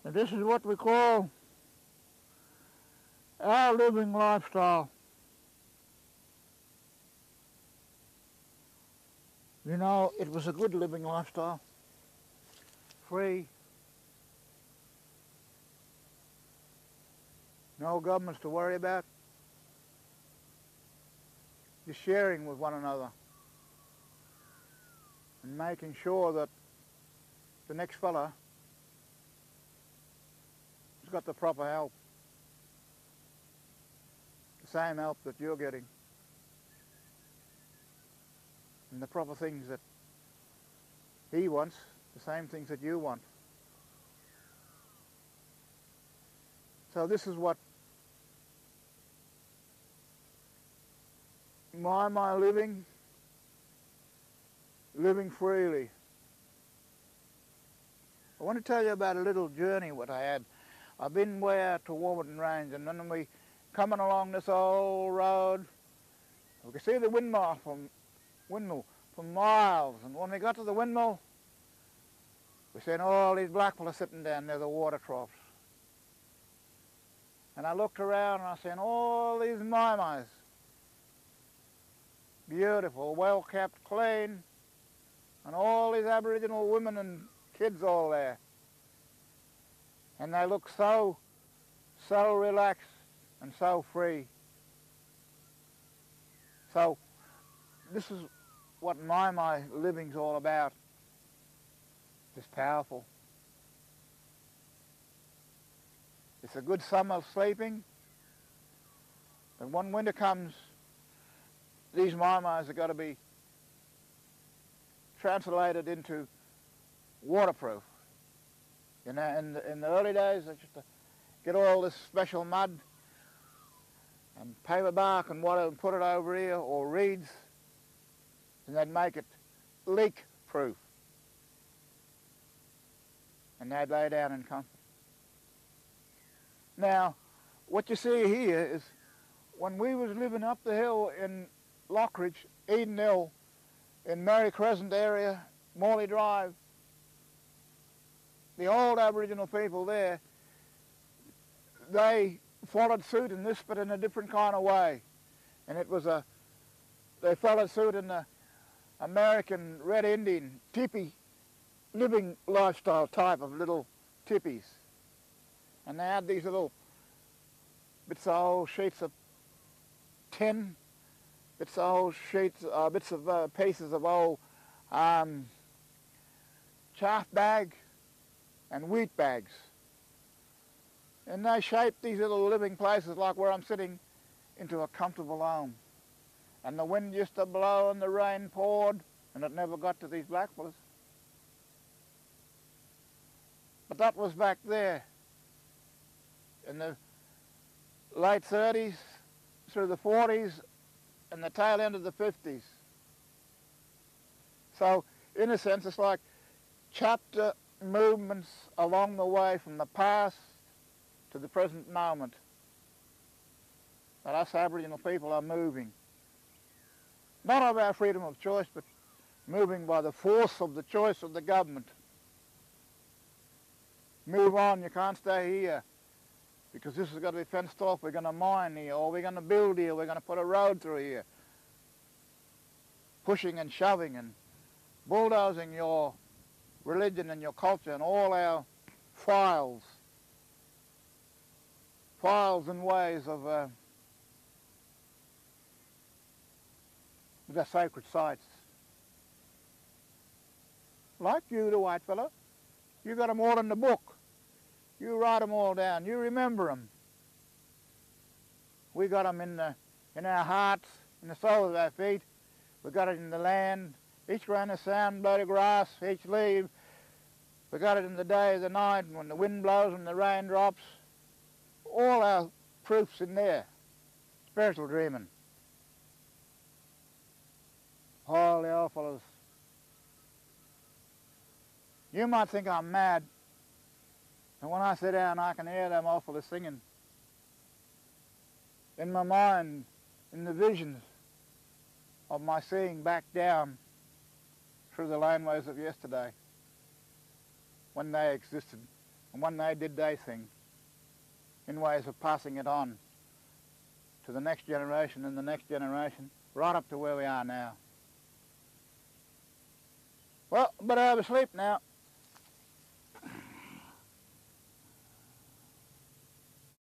And this is what we call our living lifestyle. You know, it was a good living lifestyle. Free. No governments to worry about. Just sharing with one another. And making sure that the next fella has got the proper help. The same help that you're getting. And the proper things that he wants, the same things that you want. So this is what my living freely. I want to tell you about a little journey what I had. I've been way out to Warburton Range, and then we coming along this old road, we could see the windmill from miles, and when we got to the windmill, we seen all these black fellas sitting down near the water troughs. And I looked around and I seen all these mai-mais. Beautiful, well kept, clean, and all these Aboriginal women and kids all there. And they look so relaxed and so free. So this is what my living's all about. It's powerful. It's a good summer sleeping, but when winter comes, these mai-mais have got to be translated into waterproof. You know, in the early days, they used to get all this special mud and paper bark and water and put it over here, or reeds, and they'd make it leak-proof. And they'd lay down in comfort. Now, what you see here is when we was living up the hill in Lockridge, Eden Hill, in Mary Crescent area, Morley Drive, the old Aboriginal people there, they followed suit in this, but in a different kind of way. And it was they followed suit in the American Red Indian tipi living lifestyle type of little tippies. And they had these little bits of old sheets of tin, bits of old sheets, bits of pieces of old chaff bag and wheat bags. And they shaped these little living places like where I'm sitting into a comfortable home. And the wind used to blow and the rain poured, and it never got to these black fellas. But that was back there in the late 30s through the 40s and the tail end of the 50s. So in a sense it's like chapter movements along the way from the past to the present moment that us Aboriginal people are moving. Not of our freedom of choice, but moving by the force of the choice of the government. Move on, you can't stay here because this has got to be fenced off. We're going to mine here, or we're going to build here, we're going to put a road through here. Pushing and shoving and bulldozing your religion and your culture and all our files and ways of the sacred sites. Like you, the white fella, you got them all in the book. You write them all down. You remember them. We got them in our hearts, in the soles of our feet. We got it in the land. Each grain of sand, blade of grass, each leaf. We got it in the day, the night, when the wind blows and the rain drops. All our proofs in there. Spiritual dreaming. Holy old fellas. You might think I'm mad, and when I sit down I can hear them old fellas singing. In my mind, in the visions of my seeing back down through the laneways of yesterday, when they existed And one they did their thing in ways of passing it on to the next generation and the next generation, right up to where we are now. Well, but I have a sleep now.